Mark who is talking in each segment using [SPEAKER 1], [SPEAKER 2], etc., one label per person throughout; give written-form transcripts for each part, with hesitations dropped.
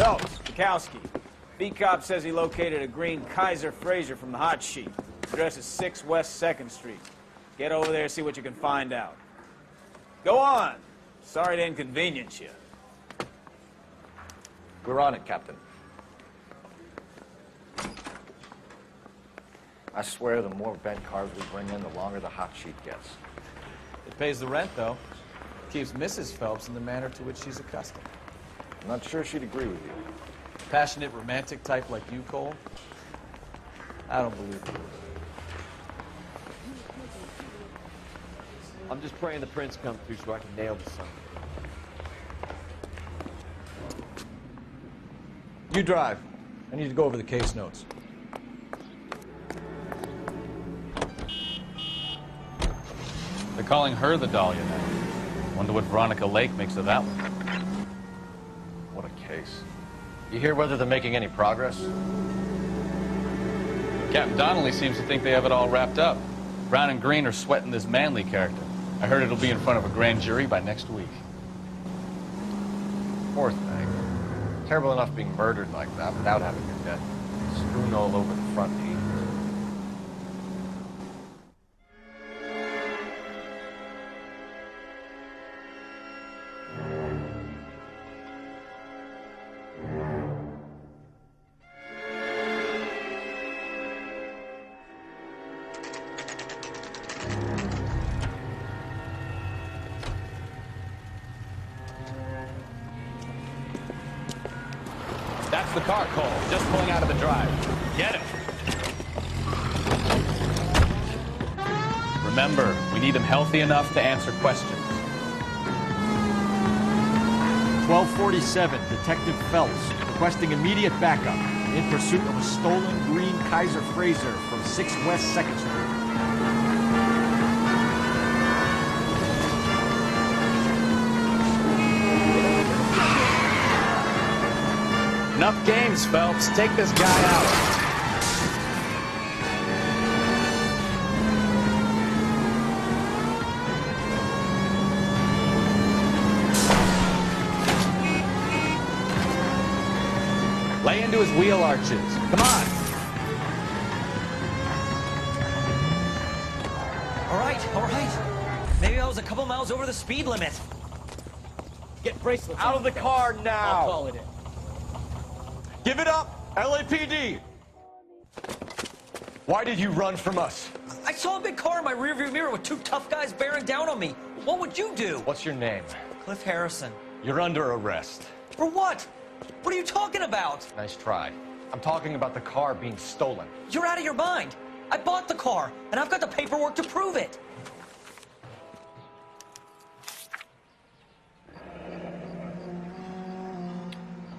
[SPEAKER 1] Phelps, Bukowski. B-Cop says he located a green Kaiser Frazer from the hot sheet. Address is 6 West 2nd Street. Get over there, see what you can find out. Go on. Sorry to inconvenience you.
[SPEAKER 2] We're on it, Captain. I swear the more bent cars we bring in, the longer the hot sheet gets.
[SPEAKER 3] It pays the rent, though. Keeps Mrs. Phelps in the manner to which she's accustomed.
[SPEAKER 2] I'm not sure she'd agree with you.
[SPEAKER 3] Passionate, romantic type like you, Cole? I don't believe it.
[SPEAKER 4] I'm just praying the prince comes through so I can nail the son.
[SPEAKER 3] You drive. I need to go over the case notes.
[SPEAKER 5] They're calling her the Dahlia now. Wonder what Veronica Lake makes of that one.
[SPEAKER 2] What a case. You hear whether they're making any progress?
[SPEAKER 5] Captain Donnelly seems to think they have it all wrapped up. Brown and Green are sweating this Manley character. I heard it'll be in front of a grand jury by next week.
[SPEAKER 2] Poor thing. Terrible enough being murdered like that without having your death strewn all over the front teeth.
[SPEAKER 5] That's the car, Cole. Just pulling out of the drive. Get it. Remember, we need him healthy enough to answer questions.
[SPEAKER 4] 1247, Detective Phelps, requesting immediate backup in pursuit of a stolen green Kaiser Frazer from 6 West 2nd Street.
[SPEAKER 5] Enough games, Phelps. Take this guy out. Lay into his wheel arches. Come on.
[SPEAKER 6] All right. Maybe I was a couple miles over the speed limit.
[SPEAKER 3] Get bracelets
[SPEAKER 4] Out of the car
[SPEAKER 3] I'll
[SPEAKER 4] now!
[SPEAKER 3] call it in.
[SPEAKER 4] Give it up, LAPD! Why did you run from us?
[SPEAKER 6] I saw a big car in my rearview mirror with 2 tough guys bearing down on me. What would you do?
[SPEAKER 2] What's your name?
[SPEAKER 6] Cliff Harrison.
[SPEAKER 4] You're under arrest.
[SPEAKER 6] For what? What are you talking about?
[SPEAKER 2] Nice try. I'm talking about the car being stolen.
[SPEAKER 6] You're out of your mind. I bought the car, and I've got the paperwork to prove it.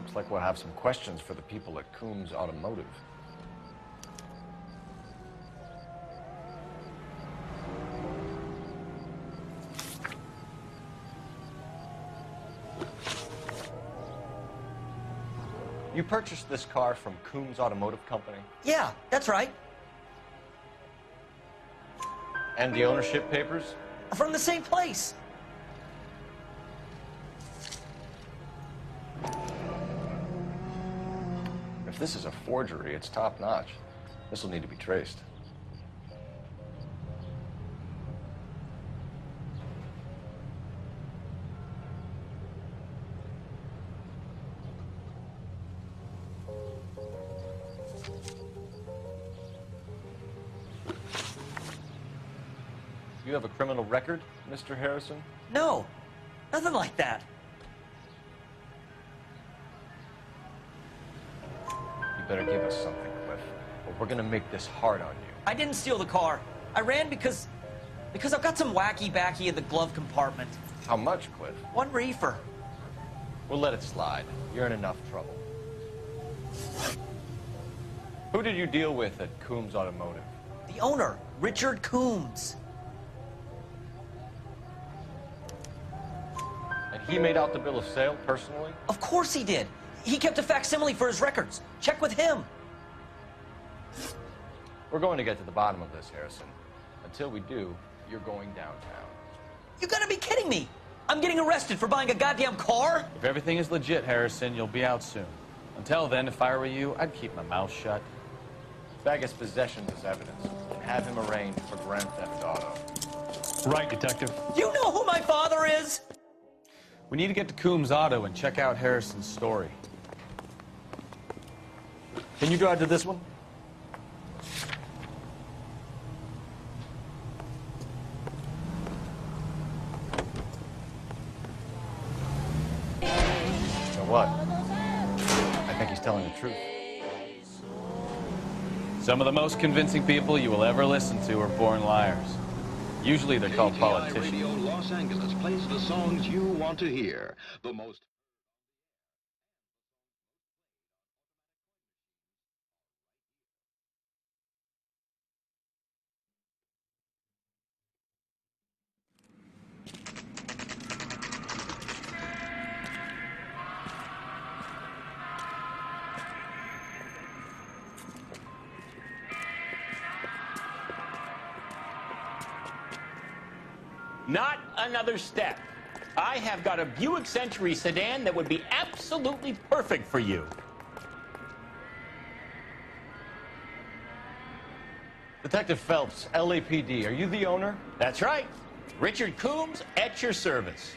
[SPEAKER 2] Looks like we'll have some questions for the people at Coombs Automotive. You purchased this car from Coombs Automotive Company?
[SPEAKER 6] Yeah, that's right.
[SPEAKER 2] And the ownership papers?
[SPEAKER 6] From the same place.
[SPEAKER 2] If this is a forgery, it's top-notch. This will need to be traced. You have a criminal record, Mr. Harrison?
[SPEAKER 6] No, nothing like that.
[SPEAKER 2] You better give us something, Cliff, or we're gonna make this hard on you.
[SPEAKER 6] I didn't steal the car. I ran because I've got some wacky-backy in the glove compartment.
[SPEAKER 2] How much, Cliff?
[SPEAKER 6] 1 reefer.
[SPEAKER 2] We'll let it slide. You're in enough trouble. Who did you deal with at Coombs Automotive?
[SPEAKER 6] The owner, Richard Coombs.
[SPEAKER 2] And he made out the bill of sale personally?
[SPEAKER 6] Of course he did. He kept a facsimile for his records. Check with him.
[SPEAKER 2] We're going to get to the bottom of this, Harrison. Until we do, you're going downtown.
[SPEAKER 6] You gotta be kidding me. I'm getting arrested for buying a goddamn car?
[SPEAKER 5] If everything is legit, Harrison, you'll be out soon. Until then, if I were you, I'd keep my mouth shut.
[SPEAKER 2] Bag his possessions as evidence and have him arraigned for Grand Theft Auto.
[SPEAKER 5] Right, Detective.
[SPEAKER 6] You know who my father is?
[SPEAKER 5] We need to get to Coombs Auto and check out Harrison's story.
[SPEAKER 4] Can you drive to this one?
[SPEAKER 2] So what? I think he's telling the truth.
[SPEAKER 5] Some of the most convincing people you will ever listen to are born liars. Usually they're called politicians.
[SPEAKER 7] Radio Los Angeles plays the songs you want to hear. The most...
[SPEAKER 8] Not another step. I have got a Buick Century sedan that would be absolutely perfect for you.
[SPEAKER 2] Detective Phelps, LAPD, are you the owner?
[SPEAKER 8] That's right. Richard Coombs at your service.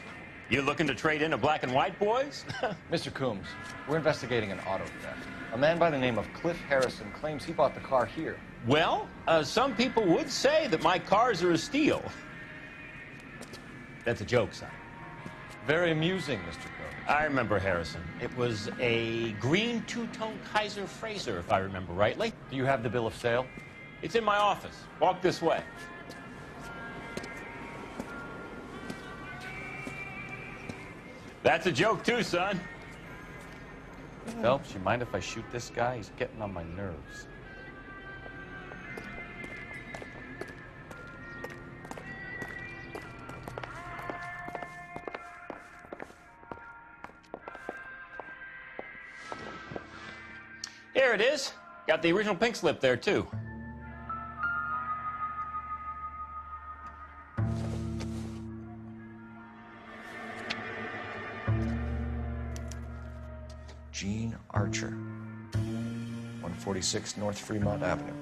[SPEAKER 8] You looking to trade in a black and white, boys?
[SPEAKER 2] Mr. Coombs, we're investigating an auto theft. A man by the name of Cliff Harrison claims he bought the car here.
[SPEAKER 8] Well, some people would say that my cars are a steal. That's a joke, son.
[SPEAKER 2] Very amusing, Mr. Coombs.
[SPEAKER 8] I remember Harrison. It was a green two-tone Kaiser Frazer, if I remember rightly.
[SPEAKER 2] Do you have the bill of sale?
[SPEAKER 8] It's in my office. Walk this way. That's a joke, too, son.
[SPEAKER 5] Phelps, you mind if I shoot this guy? He's getting on my nerves.
[SPEAKER 8] Here it is. Got the original pink slip there, too.
[SPEAKER 2] Gene Archer, 146 North Fremont Avenue.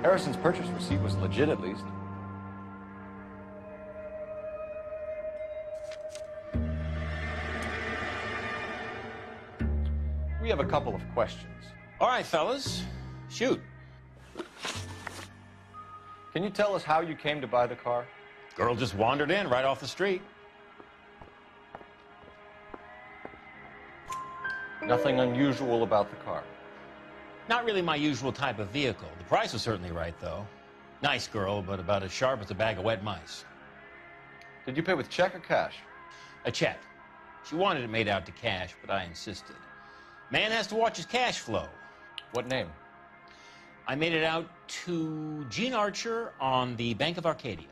[SPEAKER 2] Harrison's purchase receipt was legit, at least. We have a couple of questions.
[SPEAKER 8] All right, fellas. Shoot.
[SPEAKER 2] Can you tell us how you came to buy the car?
[SPEAKER 8] Girl just wandered in right off the street.
[SPEAKER 2] Nothing unusual about the car.
[SPEAKER 8] Not really my usual type of vehicle. The price was certainly right, though. Nice girl, but about as sharp as a bag of wet mice.
[SPEAKER 2] Did you pay with check or cash?
[SPEAKER 8] A check. She wanted it made out to cash, but I insisted. Man has to watch his cash flow.
[SPEAKER 2] What name?
[SPEAKER 8] I made it out to Gene Archer on the Bank of Arcadia.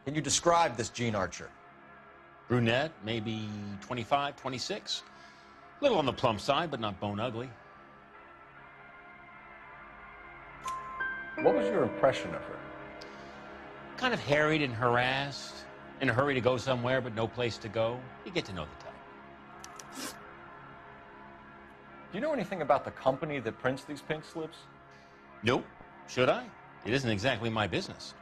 [SPEAKER 4] Can you describe this Gene Archer?
[SPEAKER 8] Brunette, maybe 25, 26. A little on the plump side, but not bone ugly.
[SPEAKER 2] What was your impression of her?
[SPEAKER 8] Kind of harried and harassed. In a hurry to go somewhere, but no place to go. You get to know the type.
[SPEAKER 2] Do you know anything about the company that prints these pink slips?
[SPEAKER 8] Nope. Should I? It isn't exactly my business.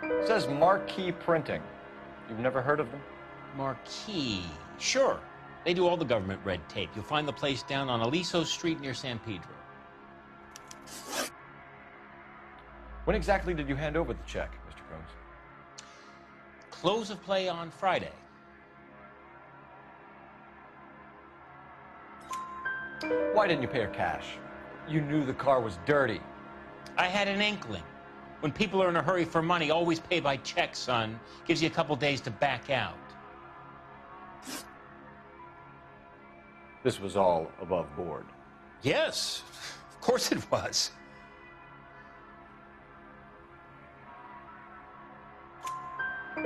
[SPEAKER 2] It says Marquee Printing. You've never heard of them?
[SPEAKER 8] Marquee. Sure. They do all the government red tape. You'll find the place down on Aliso Street near San Pedro.
[SPEAKER 2] When exactly did you hand over the check, Mr. Coombs?
[SPEAKER 8] Close of play on Friday.
[SPEAKER 2] Why didn't you pay her cash? You knew the car was dirty.
[SPEAKER 8] I had an inkling. When people are in a hurry for money, always pay by check, son. Gives you a couple days to back out.
[SPEAKER 2] This was all above board.
[SPEAKER 8] Yes, of course it was.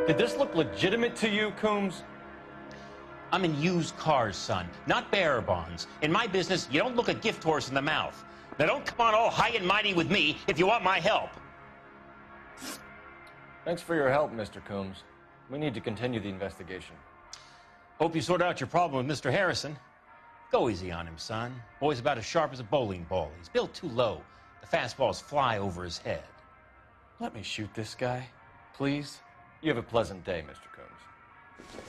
[SPEAKER 2] Did this look legitimate to you, Coombs?
[SPEAKER 8] I'm in used cars, son, not bearer bonds. In my business, you don't look a gift horse in the mouth. Now don't come on all high and mighty with me if you want my help.
[SPEAKER 2] Thanks for your help, Mr. Coombs. We need to continue the investigation.
[SPEAKER 8] Hope you sort out your problem with Mr. Harrison. Go easy on him, son. Boy's about as sharp as a bowling ball. He's built too low. The fastballs fly over his head.
[SPEAKER 5] Let me shoot this guy, please.
[SPEAKER 2] You have a pleasant day, Mr. Coombs.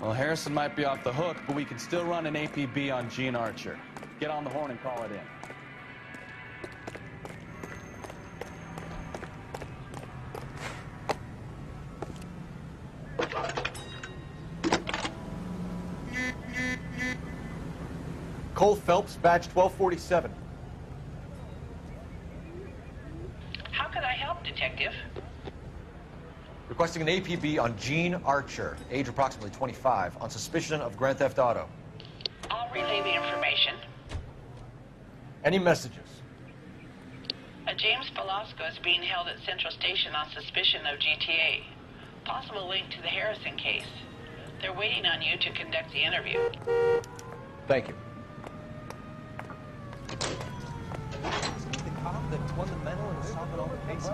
[SPEAKER 5] Well, Harrison might be off the hook, but we can still run an APB on Gene Archer. Get on the horn and call it in.
[SPEAKER 4] Cole Phelps, badge 1247.
[SPEAKER 9] How can I help, Detective?
[SPEAKER 4] Requesting an APB on Gene Archer, age approximately 25, on suspicion of grand theft auto.
[SPEAKER 9] I'll relay the information.
[SPEAKER 4] Any messages?
[SPEAKER 9] James Velasco is being held at Central Station on suspicion of GTA. Possible link to the Harrison case. They're waiting on you to conduct the interview.
[SPEAKER 4] Thank you.
[SPEAKER 6] The cop that won the medal and solved all the cases.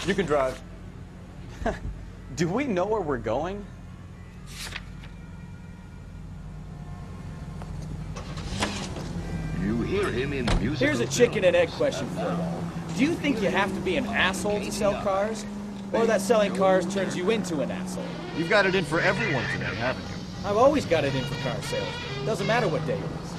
[SPEAKER 4] You can drive.
[SPEAKER 5] Do we know where we're going?
[SPEAKER 7] You hear him in music.
[SPEAKER 1] Here's a chicken and egg question for you. Do you think you have to be an asshole to sell cars? Or that selling cars turns you into an asshole?
[SPEAKER 4] You've got it in for everyone today, haven't you?
[SPEAKER 1] I've always got it in for car sales. Doesn't matter what day it is.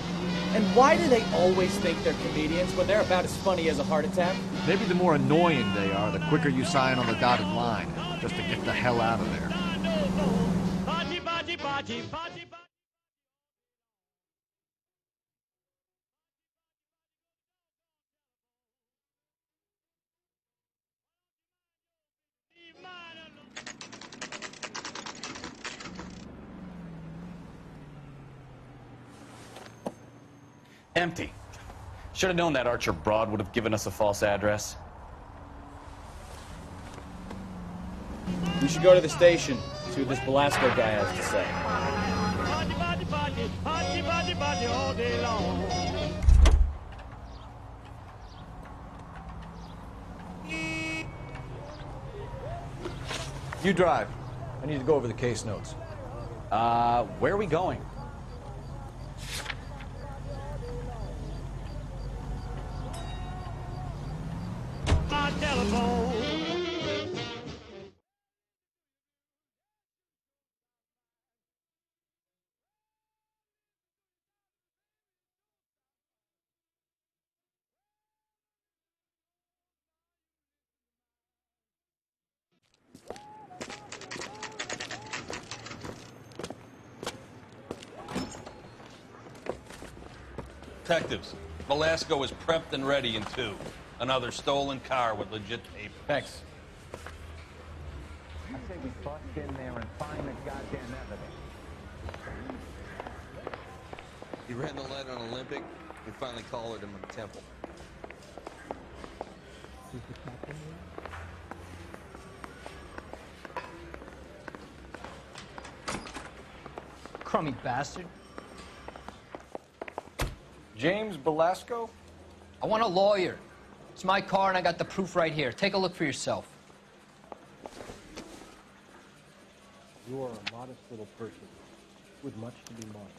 [SPEAKER 1] And why do they always think they're comedians when they're about as funny as a heart attack?
[SPEAKER 4] Maybe the more annoying they are, the quicker you sign on the dotted line, just to get the hell out of there.
[SPEAKER 5] Empty. Should have known that Archer broad would have given us a false address.
[SPEAKER 1] We should go to the station, see what this Velasco guy has to say.
[SPEAKER 4] You drive. I need to go over the case notes.
[SPEAKER 5] Where are we going?
[SPEAKER 10] Detectives, Velasco is prepped and ready in 2. Another stolen car with legit paper.
[SPEAKER 4] Thanks.
[SPEAKER 11] I say we bust in there and find the goddamn evidence.
[SPEAKER 12] He ran the light on Olympic. We finally collared him in the temple.
[SPEAKER 13] Crummy bastard.
[SPEAKER 2] James Velasco?
[SPEAKER 13] I want a lawyer. It's my car and I got the proof right here. Take a look for yourself.
[SPEAKER 14] You are a modest little person with much to be modest.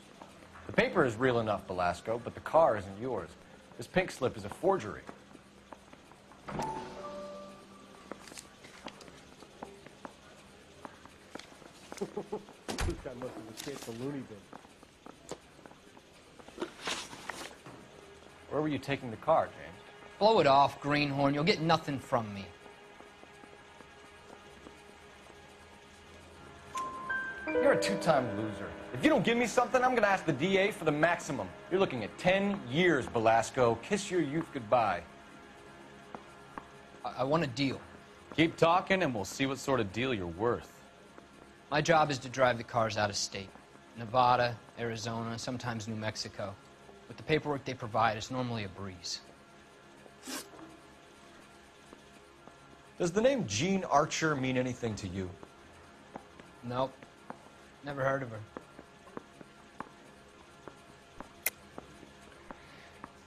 [SPEAKER 2] The paper is real enough, Velasco, but the car isn't yours. This pink slip is a forgery.
[SPEAKER 14] This guy must have escaped the loony bin.
[SPEAKER 2] Where were you taking the car, James?
[SPEAKER 13] Blow it off, greenhorn. You'll get nothing from me.
[SPEAKER 2] a two-time loser. If you don't give me something, I'm gonna ask the DA for the maximum. You're looking at 10 years, Belasco. Kiss your youth goodbye.
[SPEAKER 13] I want a deal.
[SPEAKER 5] Keep talking and we'll see what sort of deal you're worth.
[SPEAKER 13] My job is to drive the cars out of state. Nevada, Arizona, sometimes New Mexico. With the paperwork they provide, it's normally a breeze.
[SPEAKER 4] Does the name Jean Archer mean anything to you?
[SPEAKER 13] Nope. Never heard of her.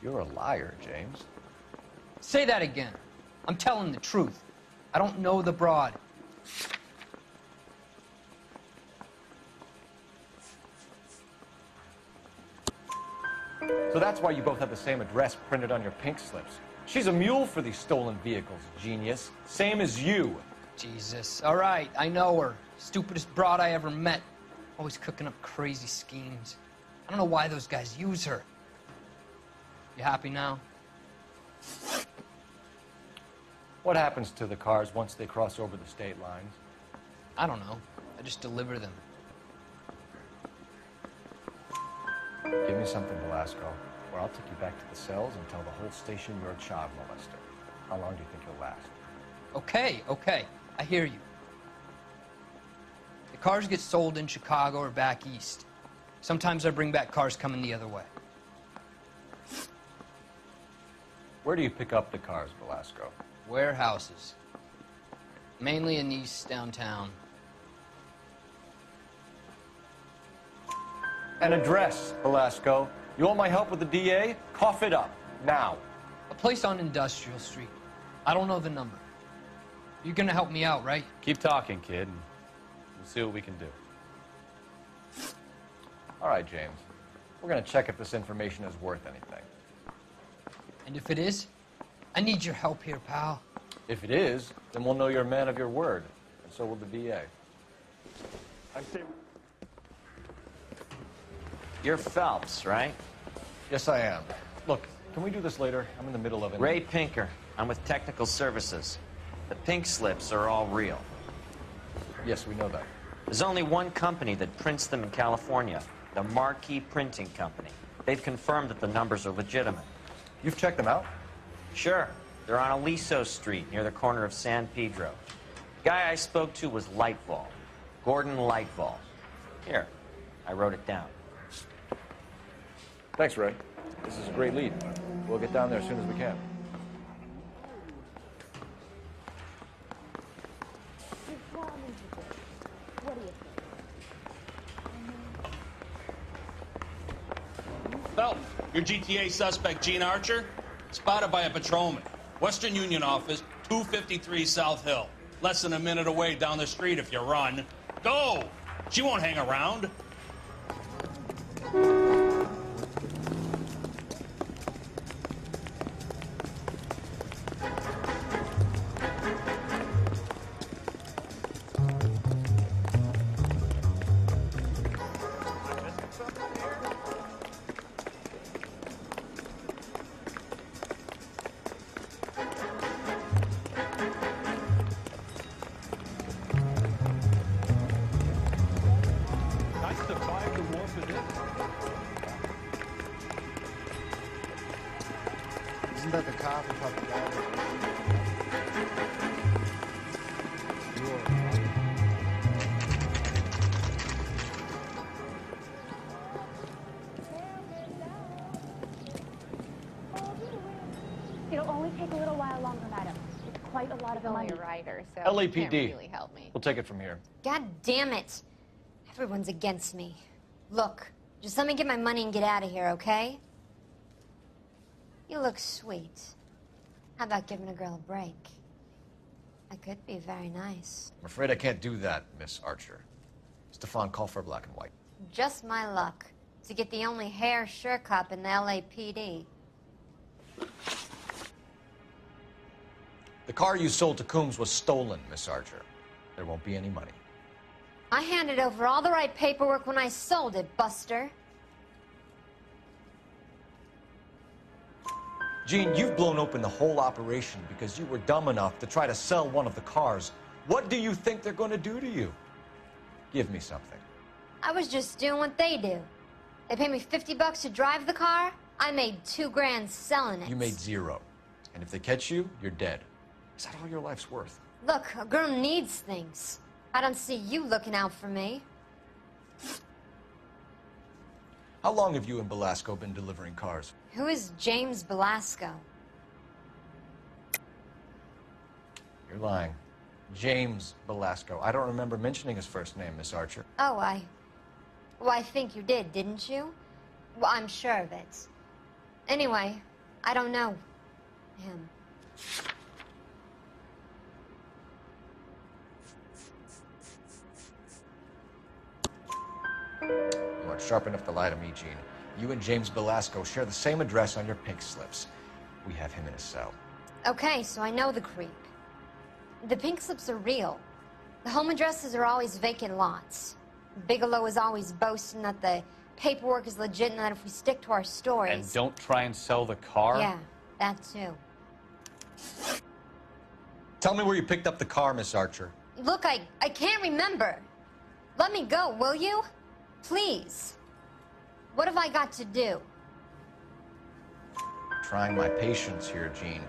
[SPEAKER 2] You're a liar, James.
[SPEAKER 13] Say that again. I'm telling the truth. I don't know the broad.
[SPEAKER 2] So that's why you both have the same address printed on your pink slips. She's a mule for these stolen vehicles, genius. Same as you.
[SPEAKER 13] Jesus. All right, I know her. Stupidest broad I ever met. Always cooking up crazy schemes. I don't know why those guys use her. You happy now?
[SPEAKER 2] What happens to the cars once they cross over the state lines?
[SPEAKER 13] I don't know. I just deliver them.
[SPEAKER 2] Give me something, Belasco, or I'll take you back to the cells and tell the whole station you're a child molester. How long do you think you'll last?
[SPEAKER 13] Okay, okay. I hear you. The cars get sold in Chicago or back east. Sometimes I bring back cars coming the other way.
[SPEAKER 2] Where do you pick up the cars, Belasco?
[SPEAKER 13] Warehouses. Mainly in East downtown.
[SPEAKER 2] An address, Belasco. You want my help with the DA? Cough it up, now.
[SPEAKER 13] A place on Industrial Street. I don't know the number. You're gonna help me out, right?
[SPEAKER 5] Keep talking, kid, and we'll see what we can do.
[SPEAKER 2] All right, James. We're gonna check if this information is worth anything.
[SPEAKER 13] And if it is, I need your help here, pal.
[SPEAKER 2] If it is, then we'll know you're a man of your word, and so will the DA.
[SPEAKER 15] You're Phelps, right?
[SPEAKER 2] Yes, I am. Look, can we do this later? I'm in the middle of it.
[SPEAKER 15] Ray Pinker. I'm with Technical Services. The pink slips are all real.
[SPEAKER 2] Yes, we know that.
[SPEAKER 15] There's only one company that prints them in California, the Marquee Printing Company. They've confirmed that the numbers are legitimate.
[SPEAKER 2] You've checked them out?
[SPEAKER 15] Sure. They're on Aliso Street, near the corner of San Pedro. The guy I spoke to was Lightfall. Gordon Lightfall. Here, I wrote it down.
[SPEAKER 2] Thanks, Ray. This is a great lead. We'll get down there as soon as we can.
[SPEAKER 10] Phelps, your GTA suspect, Jean Archer, spotted by a patrolman. Western Union office, 253 South Hill. Less than a minute away down the street if you run. Go! She won't hang around.
[SPEAKER 16] Isn't that the cop who caught the guy?
[SPEAKER 17] It'll only take a little while longer, madam. It's quite a lot of money.
[SPEAKER 18] Only a writer, so
[SPEAKER 2] LAPD.
[SPEAKER 18] you can't really help me.
[SPEAKER 2] We'll take it from here.
[SPEAKER 19] God damn it. Everyone's against me. Look, just let me get my money and get out of here, okay? You look sweet. How about giving a girl a break? I could be very nice.
[SPEAKER 4] I'm afraid I can't do that, Miss Archer. Stefan, call for black and white.
[SPEAKER 19] Just my luck to get the only hair sure cop in the LAPD.
[SPEAKER 4] The car you sold to Coombs was stolen, Miss Archer. There won't be any money.
[SPEAKER 19] I handed over all the right paperwork when I sold it, Buster.
[SPEAKER 4] Gene, you've blown open the whole operation because you were dumb enough to try to sell one of the cars. What do you think they're going to do to you? Give me something.
[SPEAKER 19] I was just doing what they do. They paid me $50 to drive the car. I made $2 grand selling it.
[SPEAKER 2] You made 0. And if they catch you, you're dead. Is that all your life's worth?
[SPEAKER 19] Look, a girl needs things. I don't see you looking out for me.
[SPEAKER 2] How long have you and Belasco been delivering cars?
[SPEAKER 19] Who is James Belasco?
[SPEAKER 2] You're lying. James Belasco. I don't remember mentioning his first name, Miss Archer.
[SPEAKER 19] Oh, well, I think you did, didn't you? Well, I'm sure of it. Anyway, I don't know him.
[SPEAKER 2] You aren't sharp enough to lie to me, Gene. You and James Belasco share the same address on your pink slips. We have him in a cell.
[SPEAKER 19] Okay, so I know the creep. The pink slips are real. The home addresses are always vacant lots. Bigelow is always boasting that the paperwork is legit and that if we stick to our stories...
[SPEAKER 5] And don't try and sell the car?
[SPEAKER 19] Yeah, that too.
[SPEAKER 2] Tell me where you picked up the car, Miss Archer.
[SPEAKER 19] Look, I can't remember. Let me go, will you? Please. What have I got to do?
[SPEAKER 2] Trying my patience here, Gene.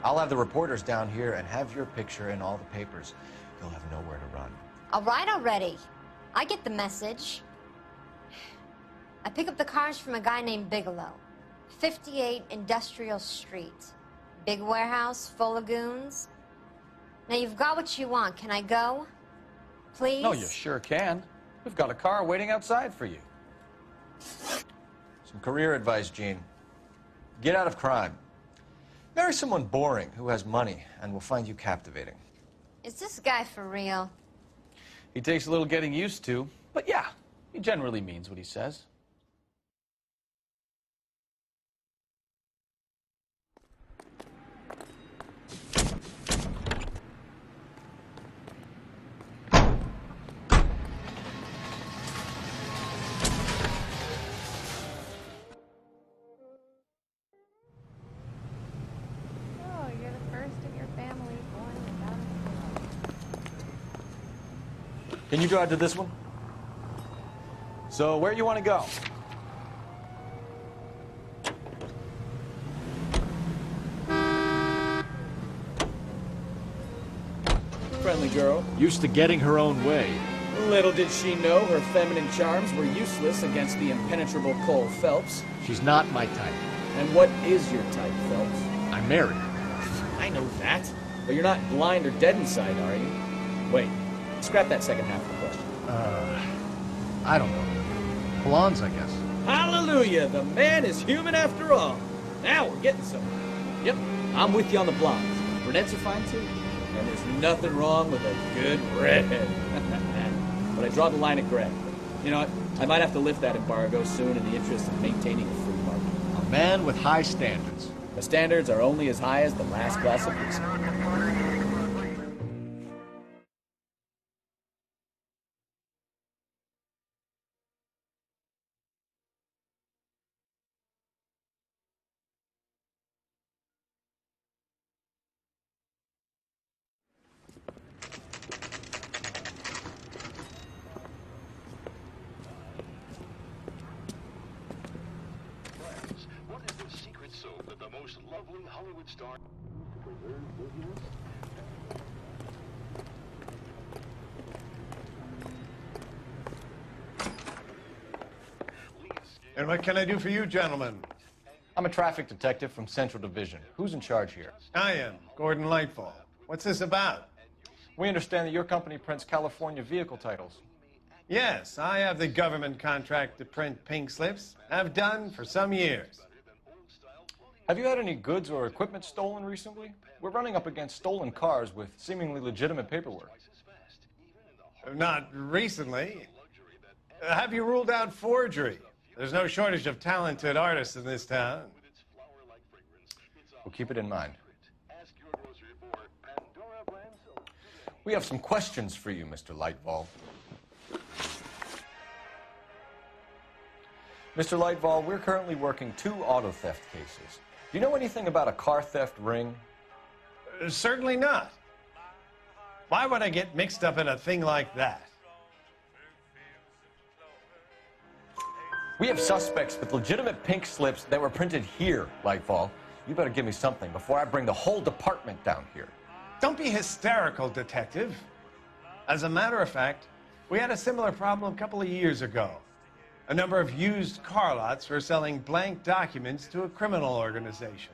[SPEAKER 2] I'll have the reporters down here and have your picture in all the papers. You'll have nowhere to run.
[SPEAKER 19] All right already. I get the message. I pick up the cars from a guy named Bigelow. 58 Industrial Street. Big warehouse, full of goons. Now you've got what you want. Can I go? Please?
[SPEAKER 5] No, you sure can. We've got a car waiting outside for you.
[SPEAKER 2] Some career advice, Gene. Get out of crime. Marry someone boring who has money and will find you captivating.
[SPEAKER 19] Is this guy for real?
[SPEAKER 5] He takes a little getting used to, but yeah, he generally means what he says.
[SPEAKER 2] Can you drive to this one?
[SPEAKER 5] So, where you want to go?
[SPEAKER 1] Friendly girl.
[SPEAKER 4] Used to getting her own way.
[SPEAKER 1] Little did she know her feminine charms were useless against the impenetrable Cole Phelps.
[SPEAKER 4] She's not my type.
[SPEAKER 1] And what is your type, Phelps?
[SPEAKER 4] I'm married.
[SPEAKER 1] I know that. But you're not blind or dead inside, are you? Wait. Scrap that second half of the question.
[SPEAKER 4] I don't know. Blondes, I guess.
[SPEAKER 1] Hallelujah! The man is human after all. Now we're getting somewhere. Yep, I'm with you on the blondes. Brunettes are fine too. And there's nothing wrong with a good redhead. But I draw the line at gray. You know what? I might have to lift that embargo soon in the interest of maintaining a free market.
[SPEAKER 4] A man with high standards.
[SPEAKER 1] The standards are only as high as the last glass of whiskey.
[SPEAKER 7] Lovely Hollywood star.
[SPEAKER 16] And what can I do for you, gentlemen?
[SPEAKER 2] I'm a traffic detective from Central Division. Who's in charge here?
[SPEAKER 16] I am, Gordon Lightfall. What's this about?
[SPEAKER 2] We understand that your company prints California vehicle titles.
[SPEAKER 16] Yes, I have the government contract to print pink slips. I've done for some years.
[SPEAKER 2] Have you had any goods or equipment stolen recently? We're running up against stolen cars with seemingly legitimate paperwork.
[SPEAKER 16] Not recently. Have you ruled out forgery? There's no shortage of talented artists in this town.
[SPEAKER 2] We'll keep it in mind. We have some questions for you, Mr. Lightfall. Mr. Lightfall, we're currently working 2 auto theft cases. Do you know anything about a car theft ring?
[SPEAKER 16] Certainly not. Why would I get mixed up in a thing like that?
[SPEAKER 2] We have suspects with legitimate pink slips that were printed here, Lightfall. You better give me something before I bring the whole department down here.
[SPEAKER 16] Don't be hysterical, Detective. As a matter of fact, we had a similar problem a couple of years ago. A number of used car lots were selling blank documents to a criminal organization.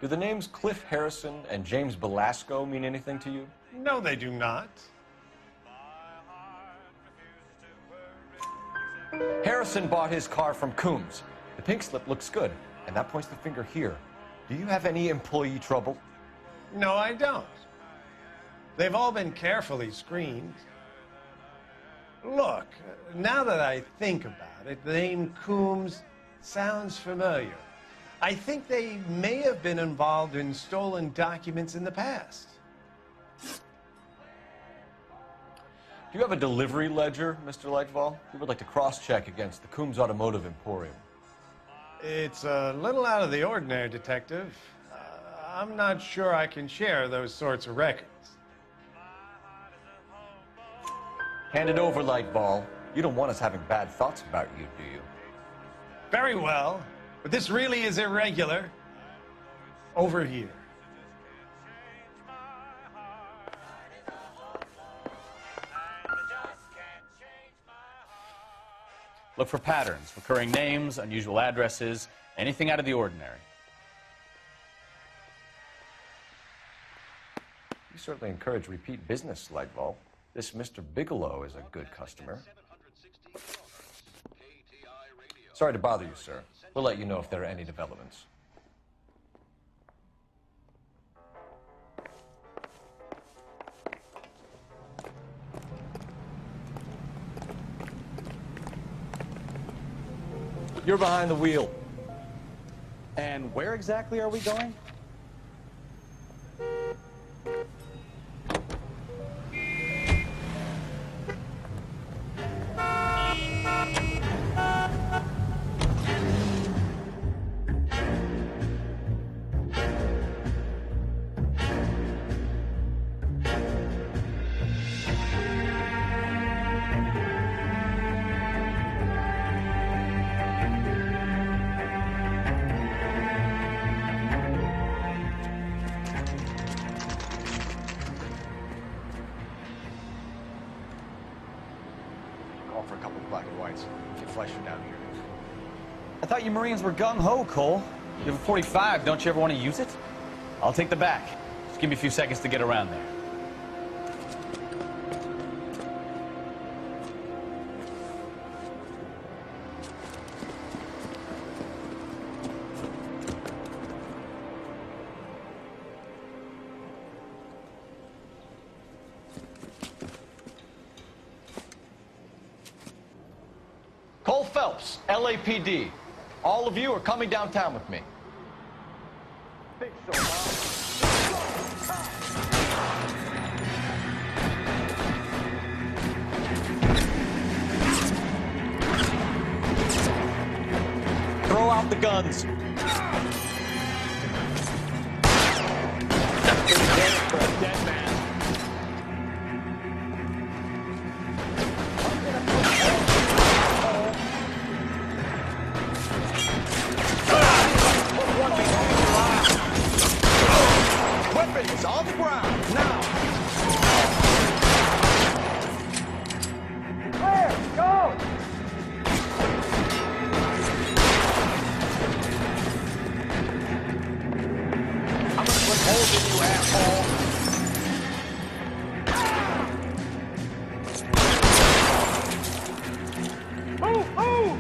[SPEAKER 2] Do the names Cliff Harrison and James Belasco mean anything to you?
[SPEAKER 16] No, they do not.
[SPEAKER 2] Harrison bought his car from Coombs. The pink slip looks good, and that points the finger here. Do you have any employee trouble?
[SPEAKER 16] No, I don't. They've all been carefully screened. Look, now that I think about it, the name Coombs sounds familiar. I think they may have been involved in stolen documents in the past.
[SPEAKER 2] Do you have a delivery ledger, Mr. Lightfall? We would like to cross-check against the Coombs Automotive Emporium.
[SPEAKER 16] It's a little out of the ordinary, Detective. I'm not sure I can share those sorts of records.
[SPEAKER 2] Hand it over, Lightball. You don't want us having bad thoughts about you, do you?
[SPEAKER 16] Very well, but this really is irregular. Over here.
[SPEAKER 5] Look for patterns, recurring names, unusual addresses, anything out of the ordinary.
[SPEAKER 2] You certainly encourage repeat business, Lightball. This Mr. Bigelow is a good customer. Sorry to bother you, sir. We'll let you know if there are any developments. You're behind the wheel.
[SPEAKER 3] And where exactly are we going?
[SPEAKER 4] For a couple of black and whites. Get Fleischer down here.
[SPEAKER 5] I thought you Marines were gung-ho, Cole. You have a 45, don't you ever want to use it? I'll take the back. Just give me a few seconds to get around there.
[SPEAKER 2] Cole Phelps, LAPD. All of you are coming downtown with me.
[SPEAKER 5] Throw out the guns. Dead man.
[SPEAKER 2] Weapons on the ground, now! Clear, go! I'm gonna put holes in you, asshole! Move, move!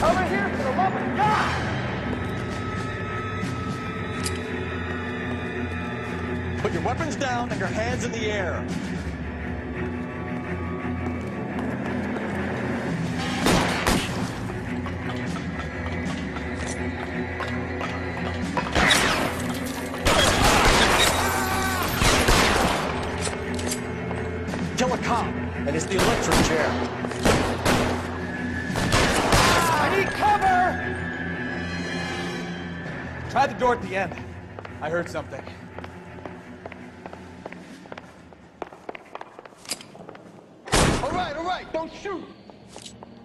[SPEAKER 2] Over here, for the love of God! Put your weapons down and your hands in the air.
[SPEAKER 4] Kill a cop, and it's the electric chair. I need cover!
[SPEAKER 3] Try the door at the end. I heard something.
[SPEAKER 2] All right, don't shoot!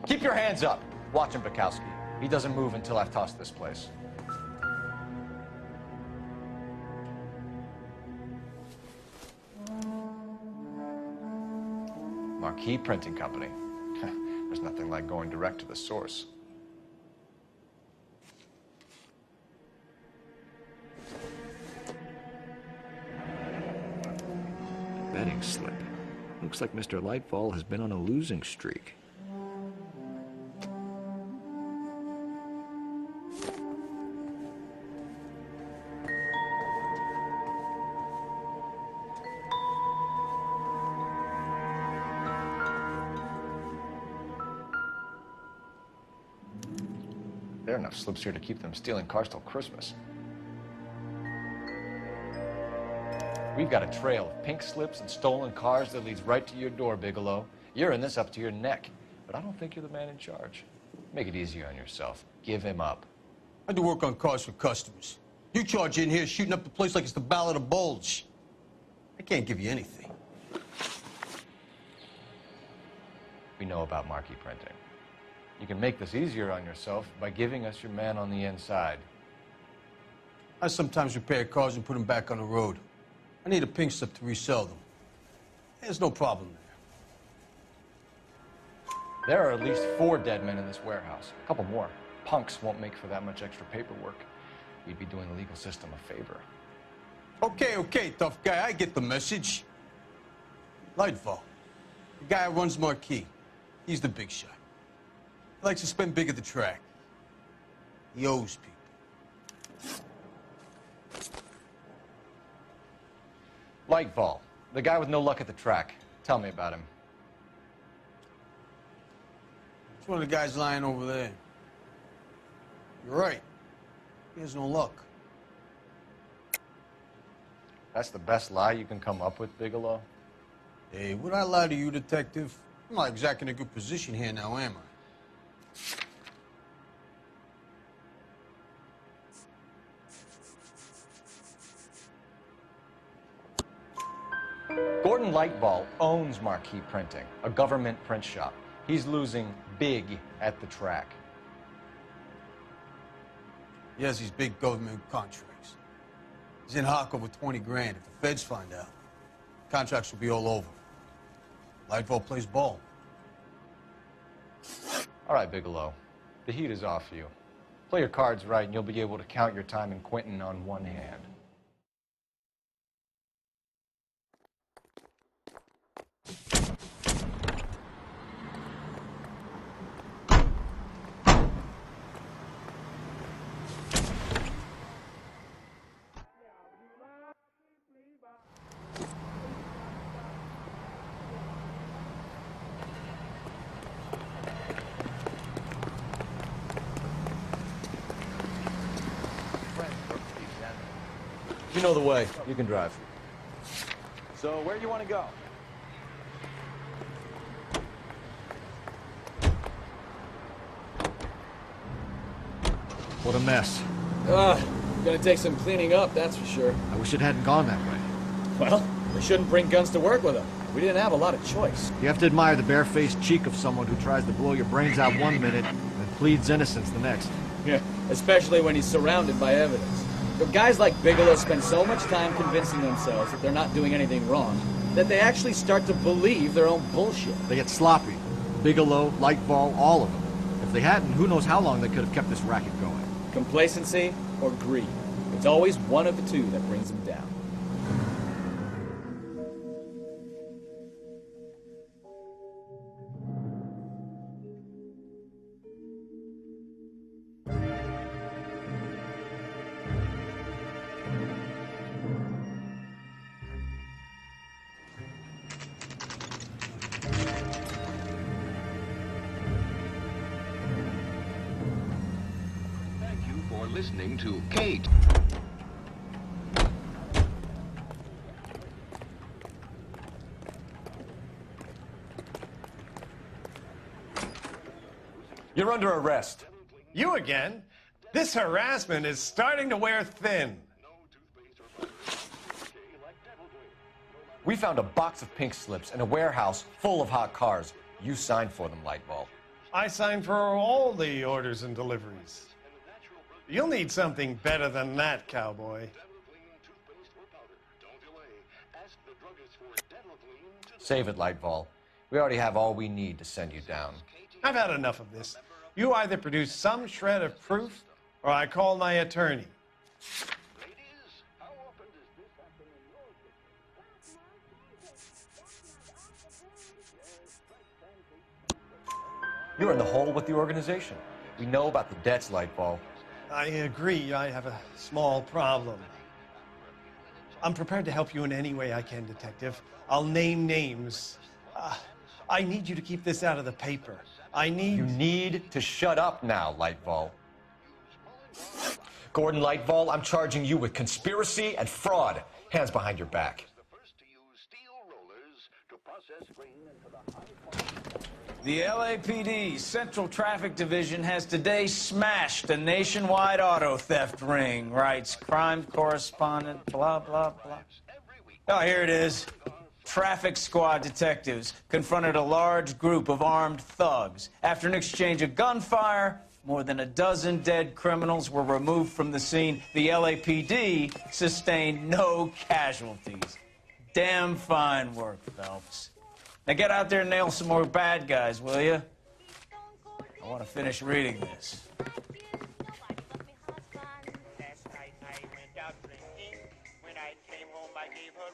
[SPEAKER 2] Keep your hands up. Watch him, Bukowski. He doesn't move until I've tossed this place. Marquee Printing Company. There's nothing like going direct to the source.
[SPEAKER 4] Betting slip. Looks like Mr. Lightfall has been on a losing streak.
[SPEAKER 2] There are enough slips here to keep them stealing cars till Christmas. We've got a trail of pink slips and stolen cars that leads right to your door, Bigelow. You're in this up to your neck, but I don't think you're the man in charge. Make it easier on yourself. Give him up.
[SPEAKER 10] I do work on cars for customers. You charge in here shooting up the place like it's the Ballad of Bulge. I can't give you anything.
[SPEAKER 2] We know about marquee printing. You can make this easier on yourself by giving us your man on the inside.
[SPEAKER 10] I sometimes repair cars and put them back on the road. I need a pink slip to resell them. There's no problem there.
[SPEAKER 2] There are at least 4 dead men in this warehouse. A couple more. Punks won't make for that much extra paperwork. We'd be doing the legal system a favor.
[SPEAKER 10] Okay, tough guy. I get the message. Lightfall, the guy who runs Marquee. He's the big shot. He likes to spend big at the track. He owes people.
[SPEAKER 2] Lightfall, the guy with no luck at the track. Tell me about him.
[SPEAKER 10] It's one of the guys lying over there. You're right. He has no luck.
[SPEAKER 2] That's the best lie you can come up with, Bigelow?
[SPEAKER 10] Hey, would I lie to you, detective? I'm not exactly in a good position here now, am I?
[SPEAKER 2] Gordon Lightfall owns Marquee Printing, a government print shop. He's losing big at the track.
[SPEAKER 10] He has these big government contracts. He's in hock over 20 grand. If the feds find out, contracts will be all over. Lightfall plays ball.
[SPEAKER 2] All right, Bigelow. The heat is off you. Play your cards right and you'll be able to count your time in Quentin on one hand.
[SPEAKER 4] You know the way.
[SPEAKER 2] You can drive.
[SPEAKER 4] So where do you want to go? What a mess.
[SPEAKER 3] Gonna take some cleaning up, that's for sure.
[SPEAKER 4] I wish it hadn't gone that way.
[SPEAKER 3] Well, they shouldn't bring guns to work with them. We didn't have a lot of choice.
[SPEAKER 4] You have to admire the barefaced cheek of someone who tries to blow your brains out one minute and pleads innocence the next.
[SPEAKER 3] Yeah, especially when he's surrounded by evidence. But guys like Bigelow spend so much time convincing themselves that they're not doing anything wrong, that they actually start to believe their own bullshit.
[SPEAKER 4] They get sloppy. Bigelow, Lightfall, all of them. If they hadn't, who knows how long they could have kept this racket going.
[SPEAKER 3] Complacency or greed. It's always one of the two that brings them down.
[SPEAKER 7] Listening to Kate.
[SPEAKER 2] You're under arrest.
[SPEAKER 16] You again? This harassment is starting to wear thin.
[SPEAKER 2] We found a box of pink slips in a warehouse full of hot cars. You signed for them, Lightball.
[SPEAKER 16] I signed for all the orders and deliveries. You'll need something better than that, cowboy.
[SPEAKER 2] Save it, Lightball. We already have all we need to send you down.
[SPEAKER 16] I've had enough of this. You either produce some shred of proof, or I call my attorney.
[SPEAKER 2] You're in the hole with the organization. We know about the debts, Lightball.
[SPEAKER 16] I agree. I have a small problem. I'm prepared to help you in any way I can, Detective. I'll name names. I need you to keep this out of the paper.
[SPEAKER 2] You need to shut up now, Lightball. Gordon Lightball, I'm charging you with conspiracy and fraud. Hands behind your back.
[SPEAKER 1] The LAPD Central Traffic Division has today smashed a nationwide auto theft ring, writes crime correspondent, blah, blah, blah. Oh, here it is. Traffic squad detectives confronted a large group of armed thugs. After an exchange of gunfire, more than a dozen dead criminals were removed from the scene. The LAPD sustained no casualties. Damn fine work, Phelps. Now get out there and nail some more bad guys, will you? I want to finish reading this.
[SPEAKER 18] Last night I went out drinking. When I came home, I gave her